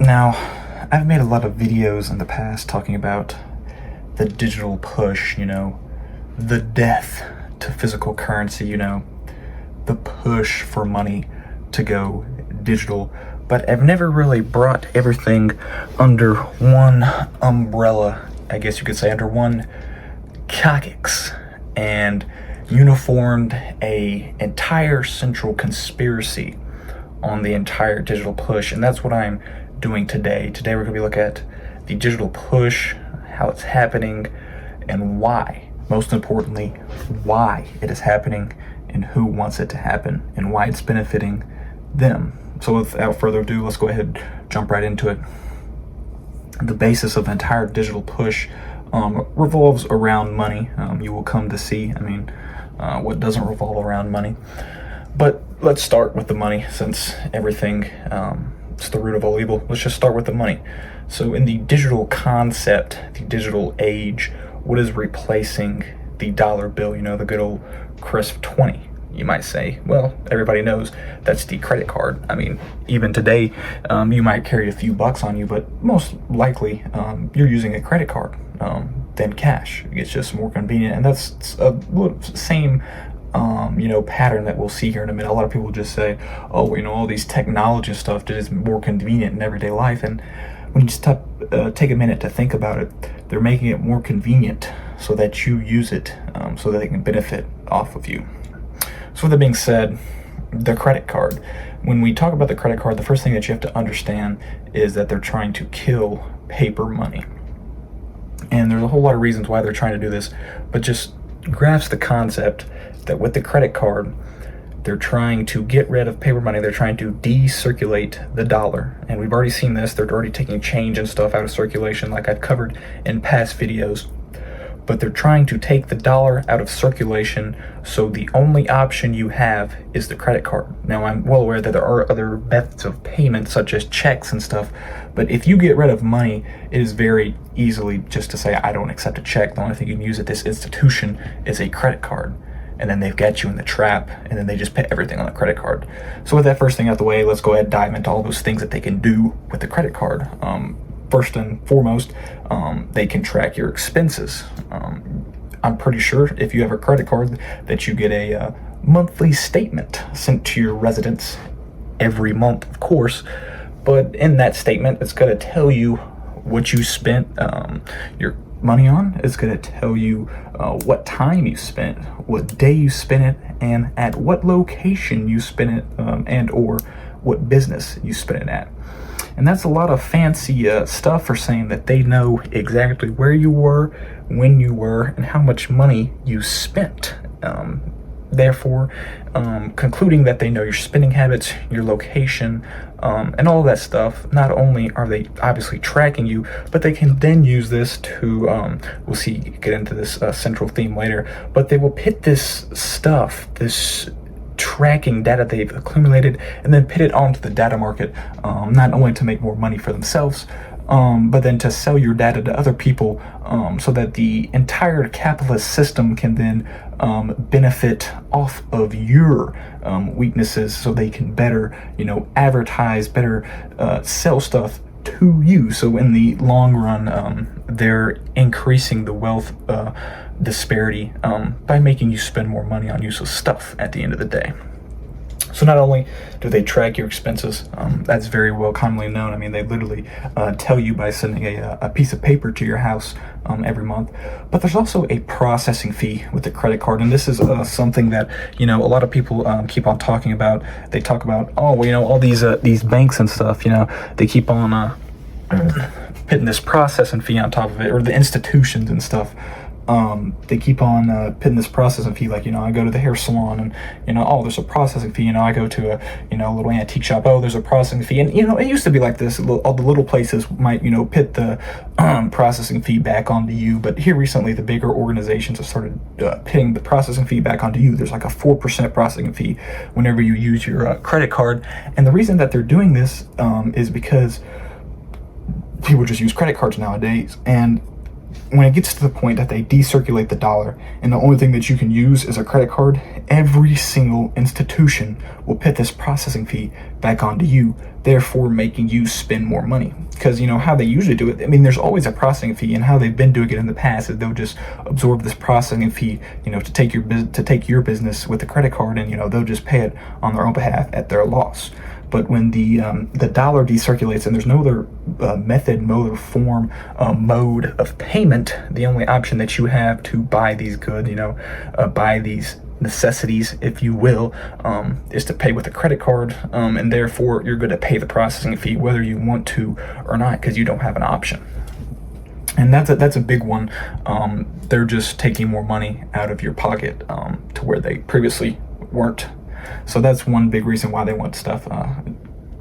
Now, I've made a lot of videos in the past talking about the digital push, the death to physical currency, the push for money to go digital. But I've never really brought everything under one umbrella, I guess you could say, under one caucus, and uniformed a entire central conspiracy on the entire digital push. And that's what I'm doing today. Today we're going to be looking at the digital push, how it's happening, and why. Most importantly, why it is happening and who wants it to happen and why it's benefiting them. So without further ado, let's go ahead and jump right into it. The basis of the entire digital push revolves around money. You will come to see, what doesn't revolve around money. But let's start with the money, since everything is the root of all evil. Let's just start with the money. So in the digital concept, the digital age, what is replacing the dollar bill? The good old crisp 20. You might say, well, everybody knows that's the credit card. Even today, you might carry a few bucks on you, but most likely you're using a credit card than cash. It's just more convenient, and that's a same pattern that we'll see here in a minute. A lot of people just say, oh, all these technology stuff is more convenient in everyday life, and when you take a minute to think about it, they're making it more convenient so that you use it, so that they can benefit off of you. So with that being said, the credit card. When we talk about the credit card, the first thing that you have to understand is that they're trying to kill paper money. And there's a whole lot of reasons why they're trying to do this, but just grasp the concept that with the credit card, they're trying to get rid of paper money. They're trying to de-circulate the dollar. And we've already seen this. They're already taking change and stuff out of circulation, like I've covered in past videos. But they're trying to take the dollar out of circulation, so the only option you have is the credit card. Now, I'm well aware that there are other methods of payment, such as checks and stuff, but if you get rid of money, it is very easily just to say, I don't accept a check. The only thing you can use at this institution is a credit card. And then they've got you in the trap, and then they just put everything on the credit card. So with that first thing out the way, let's go ahead and dive into all those things that they can do with the credit card. First and foremost, they can track your expenses. I'm pretty sure if you have a credit card that you get a monthly statement sent to your residence every month, of course. But in that statement, it's going to tell you what you spent your money on. It's going to tell you what time you spent, what day you spent it, and at what location you spent it, and or what business you spent it at. And that's a lot of fancy stuff for saying that they know exactly where you were, when you were, and how much money you spent. Therefore, concluding that they know your spending habits, your location, and all that stuff. Not only are they obviously tracking you, but they can then use this to, we'll see, get into this central theme later, but they will pit this stuff, this tracking data they've accumulated, and then pit it onto the data market, not only to make more money for themselves, but then to sell your data to other people, so that the entire capitalist system can then benefit off of your weaknesses, so they can better, advertise, better sell stuff to you. So in the long run, they're increasing the wealth disparity by making you spend more money on useless stuff at the end of the day. So not only do they track your expenses, that's very well commonly known. They literally tell you by sending a piece of paper to your house every month. But there's also a processing fee with the credit card, and this is something that a lot of people keep on talking about. They talk about, all these banks and stuff. They keep on putting this processing fee on top of it, or the institutions and stuff. They keep on putting this processing fee, like, I go to the hair salon and, there's a processing fee. I go to a little antique shop, there's a processing fee. And, it used to be like this. All the little places might, put the processing fee back onto you. But here recently, the bigger organizations have started pitting the processing fee back onto you. There's like a 4% processing fee whenever you use your credit card. And the reason that they're doing this is because people just use credit cards nowadays. And when it gets to the point that they decirculate the dollar and the only thing that you can use is a credit card, every single institution will put this processing fee back onto you, therefore making you spend more money. Because how they usually do it, I mean, there's always a processing fee, and how they've been doing it in the past is they'll just absorb this processing fee, to take your business with the credit card, and they'll just pay it on their own behalf at their loss. But when the dollar decirculates and there's no other mode of payment, the only option that you have to buy these goods, buy these necessities, if you will, is to pay with a credit card, and therefore you're going to pay the processing fee whether you want to or not, because you don't have an option. And that's a big one. They're just taking more money out of your pocket to where they previously weren't. So that's one big reason why they want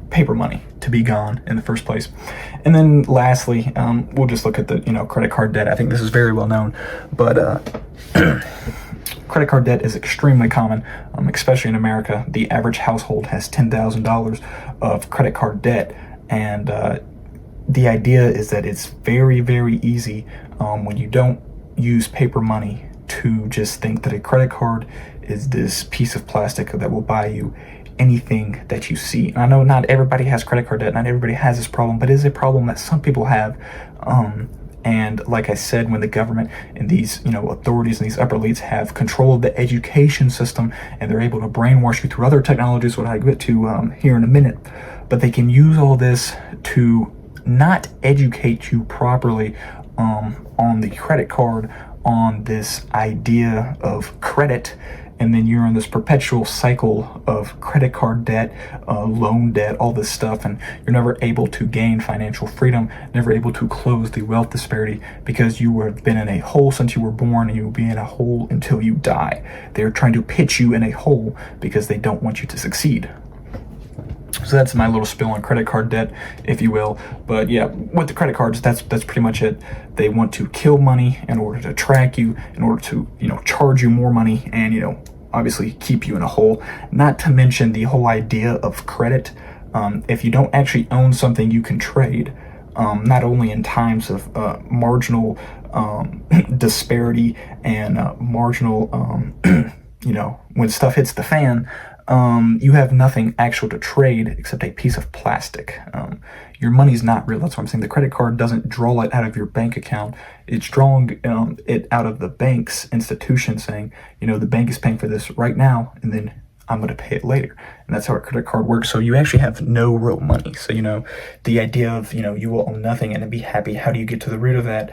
paper money to be gone in the first place. And then lastly, we'll just look at the credit card debt. I think this is very well known, but credit card debt is extremely common, especially in America. The average household has $10,000 of credit card debt, and the idea is that it's very, very easy when you don't use paper money to just think that a credit card is this piece of plastic that will buy you anything that you see. And I know not everybody has credit card debt, not everybody has this problem, but it is a problem that some people have. And like I said, when the government and these authorities and these upper elites have control of the education system, and they're able to brainwash you through other technologies, what I get to here in a minute, but they can use all this to not educate you properly on the credit card, on this idea of credit, and then you're in this perpetual cycle of credit card debt, loan debt, all this stuff, and you're never able to gain financial freedom, never able to close the wealth disparity, because you have been in a hole since you were born, and you will be in a hole until you die. They're trying to pitch you in a hole because they don't want you to succeed. So that's my little spill on credit card debt, if you will. But yeah, with the credit cards, that's pretty much it. They want to kill money in order to track you, in order to charge you more money, and obviously keep you in a hole. Not to mention the whole idea of credit. If you don't actually own something you can trade, not only in times of marginal disparity and marginal, when stuff hits the fan, you have nothing actual to trade except a piece of plastic. Your money's not real. That's what I'm saying. The credit card doesn't draw it out of your bank account. It's drawing it out of the bank's institution, saying, the bank is paying for this right now, and then I'm going to pay it later. And that's how a credit card works. So you actually have no real money. So, the idea of, you will own nothing and be happy. How do you get to the root of that?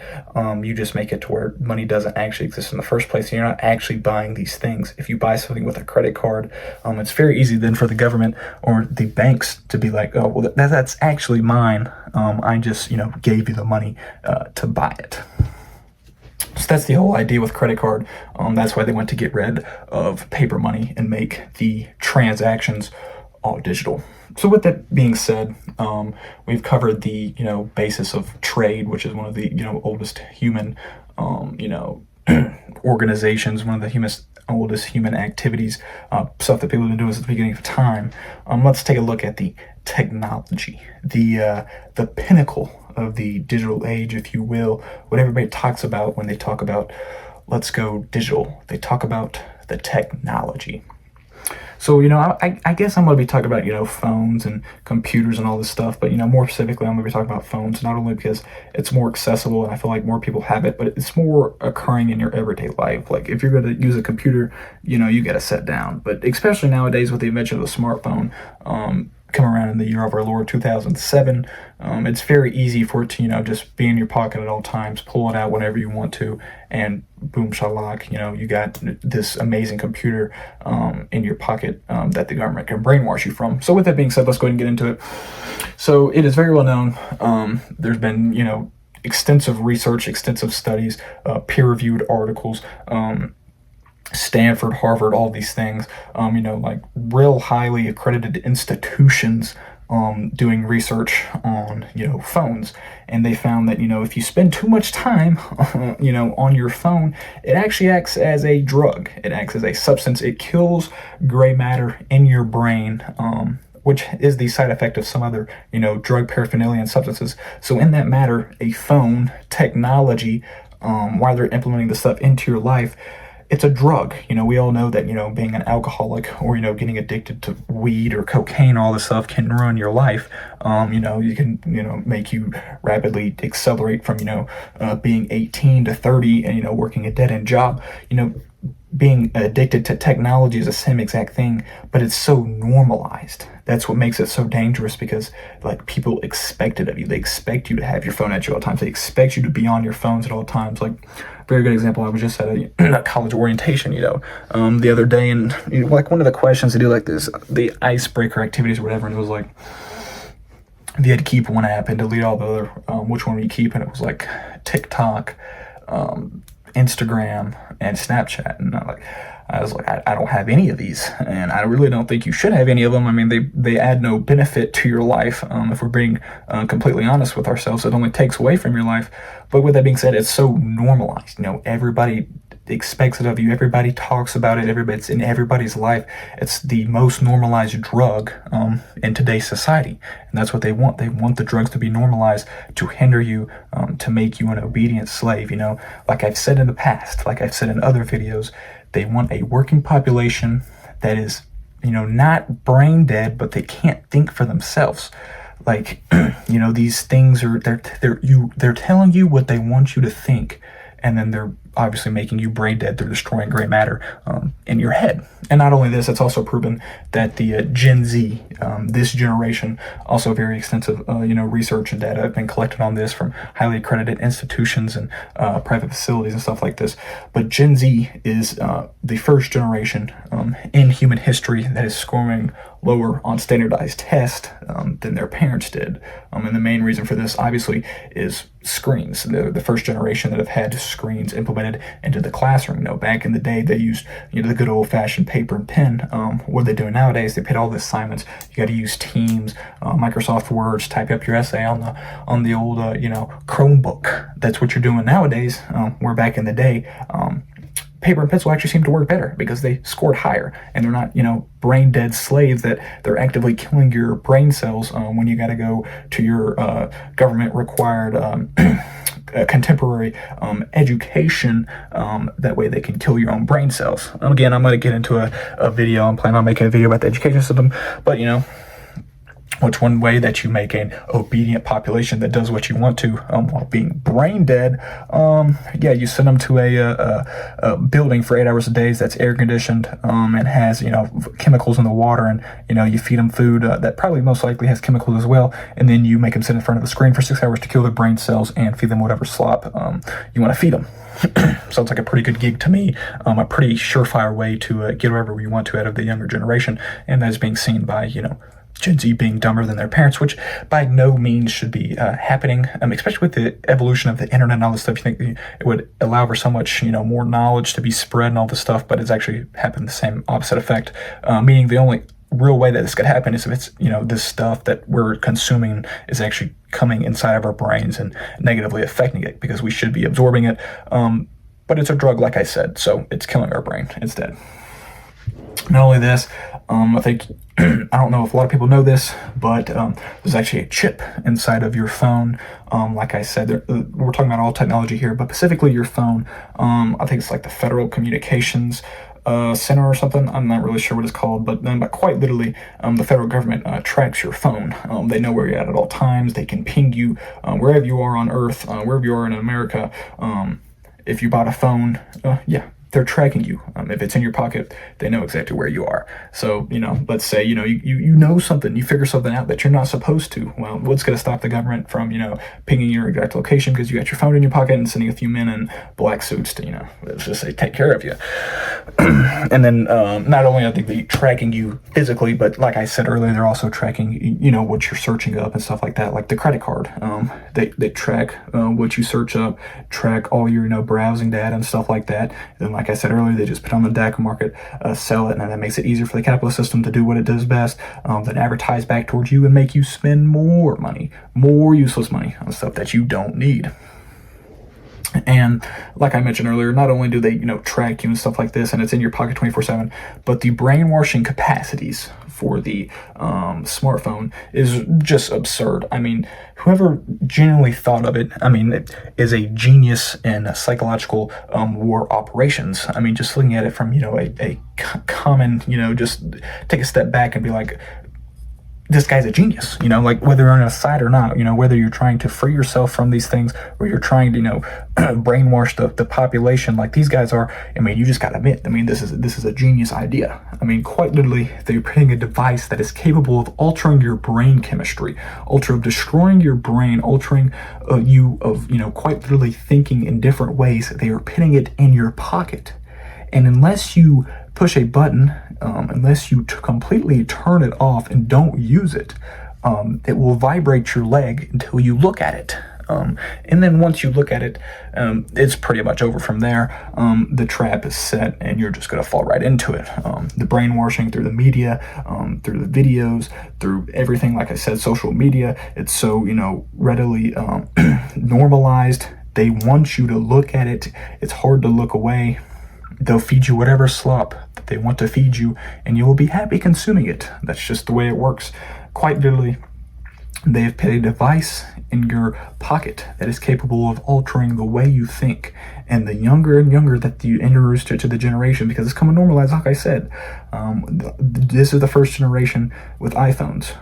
You just make it to where money doesn't actually exist in the first place. And you're not actually buying these things. If you buy something with a credit card, it's very easy then for the government or the banks to be like, oh, well, that's actually mine. I just, gave you the money to buy it. So that's the whole idea with credit card. That's why they want to get rid of paper money and make the transactions all digital. So with that being said, we've covered the basis of trade, which is one of the oldest human organizations, one of the oldest human activities, stuff that people have been doing since the beginning of time. Let's take a look at the technology, the pinnacle of the digital age, if you will, what everybody talks about when they talk about let's go digital. They talk about the technology. So, I guess I'm going to be talking about, phones and computers and all this stuff, but, more specifically, I'm going to be talking about phones, not only because it's more accessible and I feel like more people have it, but it's more occurring in your everyday life. Like, if you're going to use a computer, you got to sit down. But especially nowadays with the invention of the smartphone, come around in the year of our Lord 2007, it's very easy for it to just be in your pocket at all times, pull it out whenever you want to, and boom shalak, you got this amazing computer in your pocket that the government can brainwash you from. So with that being said, let's go ahead and get into it. So it is very well known. There's been extensive research, extensive studies, peer-reviewed articles, Stanford, Harvard, all these things, like real highly accredited institutions doing research on, phones. And they found that, if you spend too much time, on your phone, it actually acts as a drug. It acts as a substance. It kills gray matter in your brain which is the side effect of some other, drug paraphernalia and substances. So in that matter, a phone, technology, while they're implementing the stuff into your life, it's a drug. We all know that, being an alcoholic or, getting addicted to weed or cocaine, all this stuff can ruin your life. You can, make you rapidly accelerate from, being 18 to 30 and, working a dead-end job. Being addicted to technology is the same exact thing, but it's so normalized. That's what makes it so dangerous, because like people expect it of you. They expect you to have your phone at you all times. They expect you to be on your phones at all times. Like, very good example, I was just at a college orientation, the other day, and like one of the questions they do like this, the icebreaker activities or whatever, and it was like, if you had to keep one app and delete all the other, which one would you keep? And it was like TikTok, Instagram, and Snapchat. And I was like, I don't have any of these, and I really don't think you should have any of them. I mean, they add no benefit to your life. If we're being completely honest with ourselves, it only takes away from your life. But with that being said, it's so normalized. Everybody expects it of you. Everybody talks about it. It's in everybody's life. It's the most normalized drug in today's society, and that's what they want. They want the drugs to be normalized, to hinder you, to make you an obedient slave. Like I've said in the past, like I've said in other videos, they want a working population that is, not brain dead, but they can't think for themselves. Like, these things are they're telling you what they want you to think, and then they're obviously making you brain dead through destroying gray matter in your head. And not only this, it's also proven that the Gen Z, this generation, also very extensive, research and data have been collected on this from highly accredited institutions and private facilities and stuff like this. But Gen Z is the first generation in human history that is scoring lower on standardized tests than their parents did. And the main reason for this, obviously, is screens. The first generation that have had screens implemented into the classroom. Back in the day, they used the good old-fashioned paper and pen. What are they doing nowadays? They put all the assignments. You got to use Teams, Microsoft Words, type up your essay on the old Chromebook. That's what you're doing nowadays. Where back in the day, paper and pencil actually seem to work better because they scored higher, and they're not, brain dead slaves that they're actively killing your brain cells when you got to go to your government required contemporary education. That way they can kill your own brain cells. Again, I'm going to get into a video. I'm planning on making a video about the education system, but what's one way that you make an obedient population that does what you want to while being brain dead? You send them to a building for 8 hours a day that's air conditioned and has chemicals in the water, and you feed them food that probably most likely has chemicals as well, and then you make them sit in front of the screen for 6 hours to kill their brain cells and feed them whatever slop you want to feed them. Sounds like a pretty good gig to me. A pretty surefire way to get whatever we want to out of the younger generation, and that is being seen by Gen Z being dumber than their parents, which by no means should be happening, especially with the evolution of the internet and all this stuff. You think it would allow for so much, more knowledge to be spread and all this stuff, but it's actually happened the same opposite effect, meaning the only real way that this could happen is if it's, this stuff that we're consuming is actually coming inside of our brains and negatively affecting it, because we should be absorbing it. But it's a drug, like I said, so it's killing our brain instead. Not only this, I think, I don't know if a lot of people know this, but there's actually a chip inside of your phone. Like I said, we're talking about all technology here, but specifically your phone. I think it's like the Federal Communications Center or something. I'm not really sure what it's called, but quite literally, the federal government tracks your phone. They know where you're at all times. They can ping you wherever you are on Earth, wherever you are in America. If you bought a phone, they're tracking you. If it's in your pocket, they know exactly where you are. So, let's say, you know something, you figure something out that you're not supposed to. Well, what's going to stop the government from, pinging your exact location because you got your phone in your pocket and sending a few men in black suits to, let's just say, take care of you. And then not only are they tracking you physically, but like I said earlier, they're also tracking, what you're searching up and stuff like that, like the credit card. They track what you search up, track all your, browsing data and stuff like that. And like I said earlier, they just put on the DAC market, sell it, and that makes it easier for the capitalist system to do what it does best, then advertise back towards you and make you spend more money, more useless money on stuff that you don't need. And like I mentioned earlier, not only do they, track you and stuff like this, and it's in your pocket 24/7, but the brainwashing capacities for the smartphone is just absurd. I mean, whoever genuinely thought of it, I mean, it is a genius in psychological war operations. I mean, just looking at it from, a common, just take a step back and be like, this guy's a genius, like whether you're on a side or not, whether you're trying to free yourself from these things or you're trying to, brainwash the population like these guys are. I mean, you just gotta admit, I mean, this is a genius idea. I mean, quite literally, they're putting a device that is capable of altering your brain chemistry, destroying your brain, altering you of, quite literally thinking in different ways. They are putting it in your pocket. And unless you push a button, unless you completely turn it off and don't use it, it will vibrate your leg until you look at it. And then once you look at it, it's pretty much over from there. The trap is set and you're just going to fall right into it. The brainwashing through the media, through the videos, through everything, like I said, social media, it's so, readily normalized. They want you to look at it. It's hard to look away. They'll feed you whatever slop that they want to feed you, and you will be happy consuming it. That's just the way it works. Quite literally, they have put a device in your pocket that is capable of altering the way you think. And the younger and younger that you introduce to the generation, because it's coming normalized, like I said, this is the first generation with iPhones.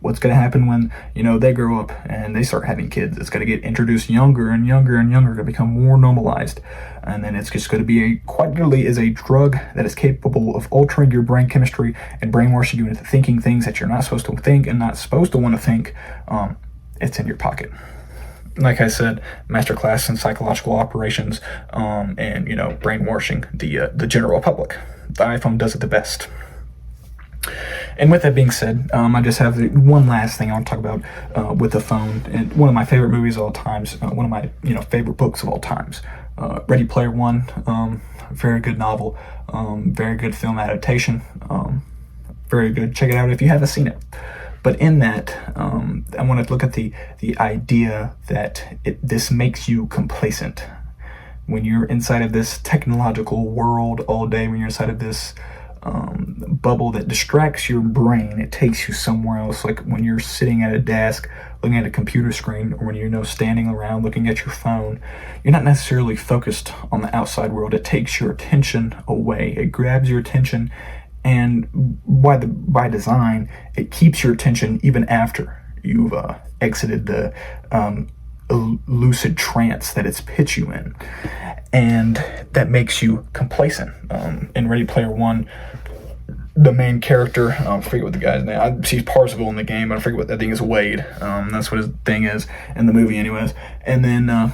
What's going to happen when, they grow up and they start having kids? It's going to get introduced younger and younger and younger to become more normalized. And then it's just going to be quite literally is a drug that is capable of altering your brain chemistry and brainwashing you into thinking things that you're not supposed to think and not supposed to want to think. It's in your pocket. Like I said, masterclass in psychological operations, and, brainwashing the general public. The iPhone does it the best. And with that being said, I just have one last thing I want to talk about with the phone. And one of my favorite movies of all times, one of my favorite books of all times, Ready Player One. Very good novel, very good film adaptation, very good. Check it out if you haven't seen it. But in that, I want to look at the idea that this makes you complacent. When you're inside of this technological world all day, when you're inside of this bubble that distracts your brain, it takes you somewhere else. Like when you're sitting at a desk looking at a computer screen, or when you're standing around looking at your phone, you're not necessarily focused on the outside world. It takes your attention away. It grabs your attention, and by design, it keeps your attention even after you've exited the lucid trance that it's put you in, and that makes you complacent. In Ready Player One, the main character, I forget what the guy's name. I see Parzival in the game, but I forget what that thing is. Wade. That's what his thing is in the movie, anyways. And then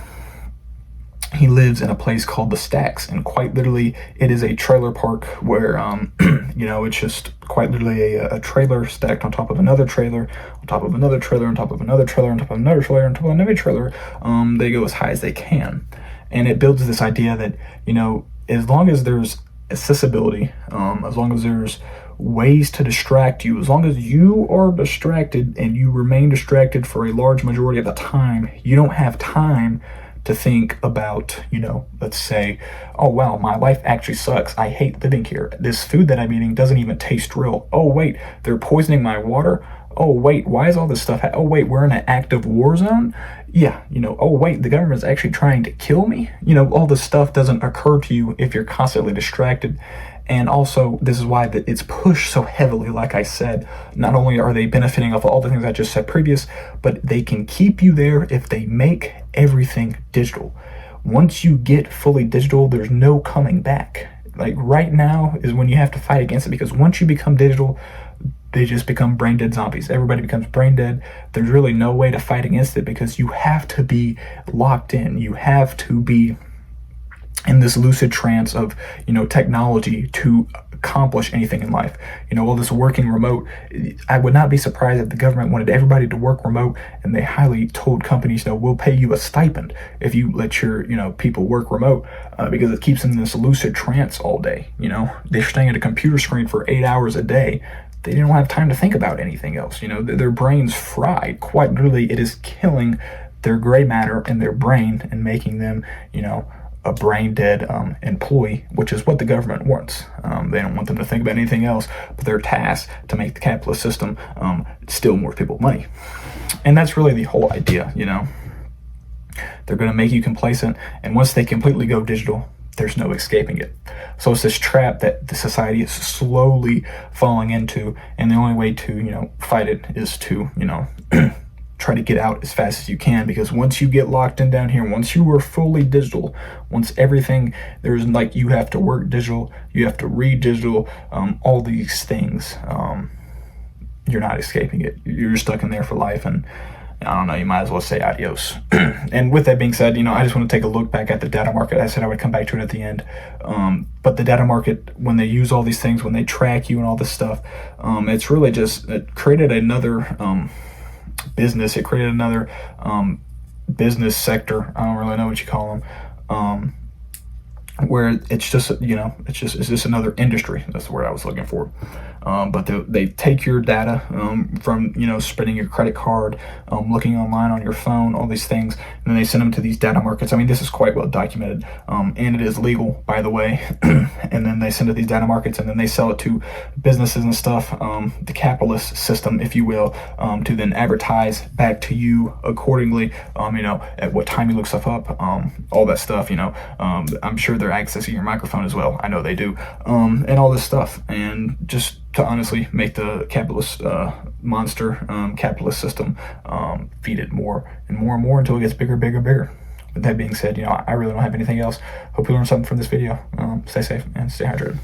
he lives in a place called the Stacks, and quite literally, it is a trailer park where, it's just quite literally a trailer stacked on top of another trailer, on top of another trailer, on top of another trailer, on top of another trailer, on top of another trailer. They go as high as they can, and it builds this idea that as long as there's accessibility, as long as there's ways to distract you, as long as you are distracted and you remain distracted for a large majority of the time, you don't have time to think about, let's say, oh, wow, my life actually sucks. I hate living here. This food that I'm eating doesn't even taste real. Oh, wait, they're poisoning my water. Oh, wait, why is all this stuff? Oh, wait, we're in an active war zone? Yeah, oh, wait, the government's actually trying to kill me? All this stuff doesn't occur to you if you're constantly distracted. And also, this is why it's pushed so heavily, like I said. Not only are they benefiting off of all the things I just said previous, but they can keep you there if they make everything digital. Once you get fully digital, there's no coming back. Like right now is when you have to fight against it, because once you become digital, they just become brain dead zombies. Everybody becomes brain dead. There's really no way to fight against it, because you have to be locked in. You have to be in this lucid trance of, technology to accomplish anything in life. All this working remote, I would not be surprised if the government wanted everybody to work remote, and they highly told companies, we'll pay you a stipend if you let your, people work remote, because it keeps them in this lucid trance all day. They're staying at a computer screen for 8 hours a day. They don't have time to think about anything else. Their brains fried. Quite literally, it is killing their gray matter in their brain and making them, a brain dead employee, which is what the government wants. They don't want them to think about anything else but their task to make the capitalist system steal more people money. And that's really the whole idea, They're going to make you complacent, and once they completely go digital, there's no escaping it. So it's this trap that the society is slowly falling into, and the only way to, fight it is to, try to get out as fast as you can, because once you get locked in down here, once you are fully digital, once everything, there's like, you have to work digital, you have to read digital, all these things, you're not escaping it. You're stuck in there for life, and I don't know, you might as well say adios. And with that being said, I just want to take a look back at the data market. I said I would come back to it at the end. But the data market, when they use all these things, when they track you and all this stuff, it's really just, it created another business. It created another business sector. I don't really know what you call them. Where it's just, it's just another industry. That's the word I was looking for. But they take your data from, spending your credit card, looking online on your phone, all these things, and then they send them to these data markets. I mean, this is quite well documented, and it is legal, by the way. And then they send it to these data markets, and then they sell it to businesses and stuff, the capitalist system, if you will, to then advertise back to you accordingly, at what time you look stuff up, all that stuff, I'm sure they're accessing your microphone as well. I know they do, and all this stuff, and just to honestly make the capitalist monster capitalist system feed it more and more and more until it gets bigger, bigger, bigger. With that being said, I really don't have anything else. Hope you learned something from this video. Stay safe and stay hydrated.